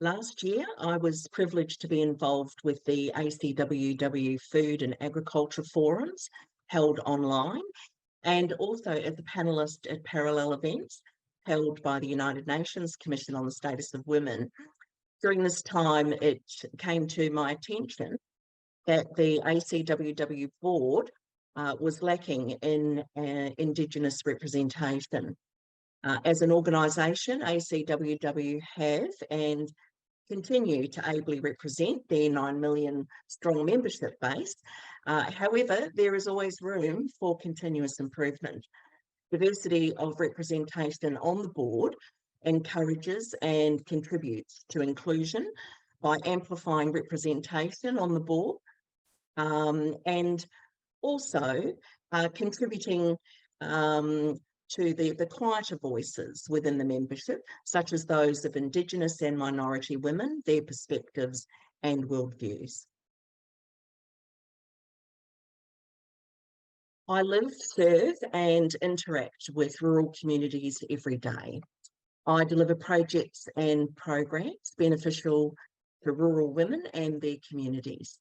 Last year, I was privileged to be involved with the ACWW Food and Agriculture Forums held online, and also as a panellist at parallel events held by the United Nations Commission on the Status of Women. During this time, it came to my attention that the ACWW board was lacking in Indigenous representation. As an organisation, ACWW have and continue to ably represent their 9 million strong membership base. However, there is always room for continuous improvement. Diversity of representation on the board encourages and contributes to inclusion by amplifying representation on the board, and also contributing to the quieter voices within the membership, such as those of Indigenous and minority women, their perspectives and worldviews. I live, serve and interact with rural communities every day. I deliver projects and programs beneficial to rural women and their communities.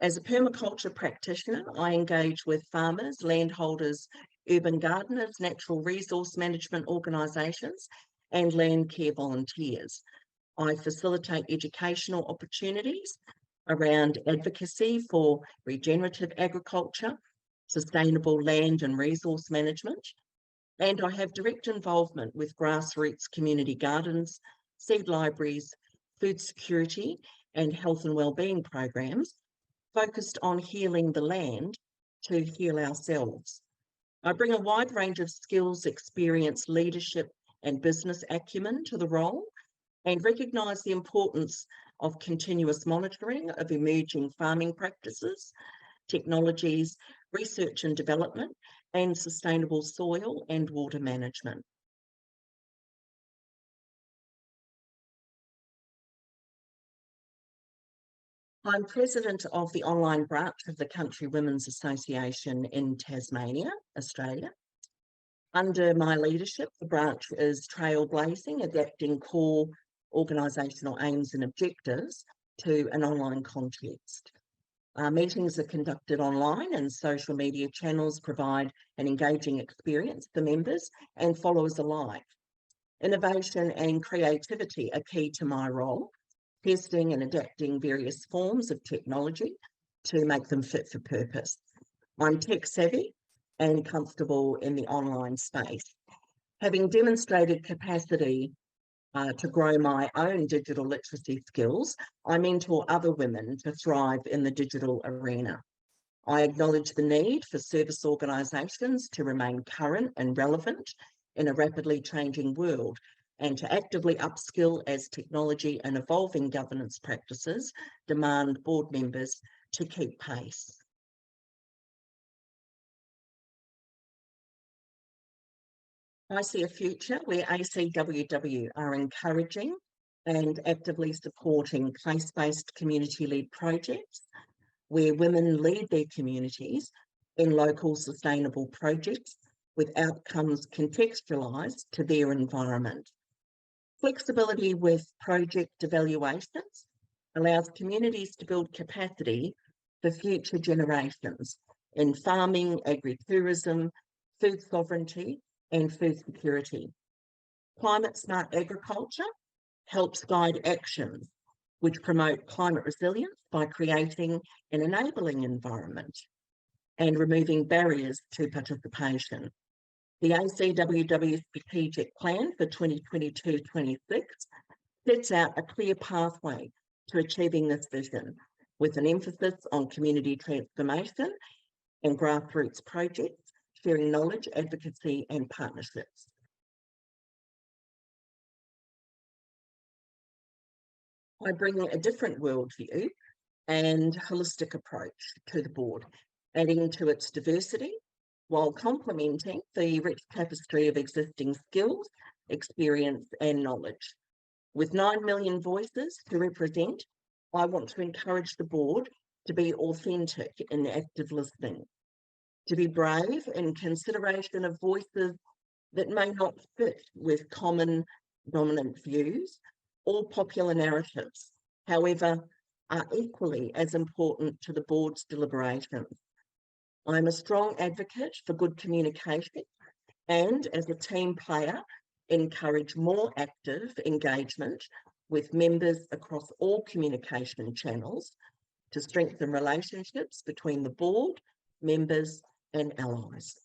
As a permaculture practitioner, I engage with farmers, landholders, urban gardeners, natural resource management organisations, and land care volunteers. I facilitate educational opportunities around advocacy for regenerative agriculture, sustainable land and resource management, and I have direct involvement with grassroots community gardens, seed libraries, food security, and health and wellbeing programs focused on healing the land to heal ourselves. I bring a wide range of skills, experience, leadership, and business acumen to the role, and recognise the importance of continuous monitoring of emerging farming practices, technologies, research and development, and sustainable soil and water management. I'm president of the online branch of the Country Women's Association in Tasmania, Australia. Under my leadership, the branch is trailblazing, adapting core organisational aims and objectives to an online context. Meetings are conducted online and social media channels provide an engaging experience for members and followers alike. Innovation and creativity are key to my role, testing and adapting various forms of technology to make them fit for purpose. I'm tech savvy and comfortable in the online space. Having demonstrated capacity to grow my own digital literacy skills, I mentor other women to thrive in the digital arena. I acknowledge the need for service organisations to remain current and relevant in a rapidly changing world, and to actively upskill as technology and evolving governance practices demand board members to keep pace. I see a future where ACWW are encouraging and actively supporting place-based community-led projects where women lead their communities in local sustainable projects with outcomes contextualised to their environment. Flexibility with project evaluations allows communities to build capacity for future generations in farming, agritourism, food sovereignty, and food security. Climate smart agriculture helps guide actions which promote climate resilience by creating an enabling environment and removing barriers to participation. The ACWW Strategic Plan for 2022-26 sets out a clear pathway to achieving this vision, with an emphasis on community transformation and grassroots projects, sharing knowledge, advocacy and partnerships. I bring a different worldview and holistic approach to the board, adding to its diversity while complementing the rich tapestry of existing skills, experience and knowledge. With 9 million voices to represent, I want to encourage the board to be authentic in active listening, to be brave in consideration of voices that may not fit with common dominant views, All popular narratives, however, are equally as important to the board's deliberations. I'm a strong advocate for good communication and, as a team player, encourage more active engagement with members across all communication channels to strengthen relationships between the board, members and allies.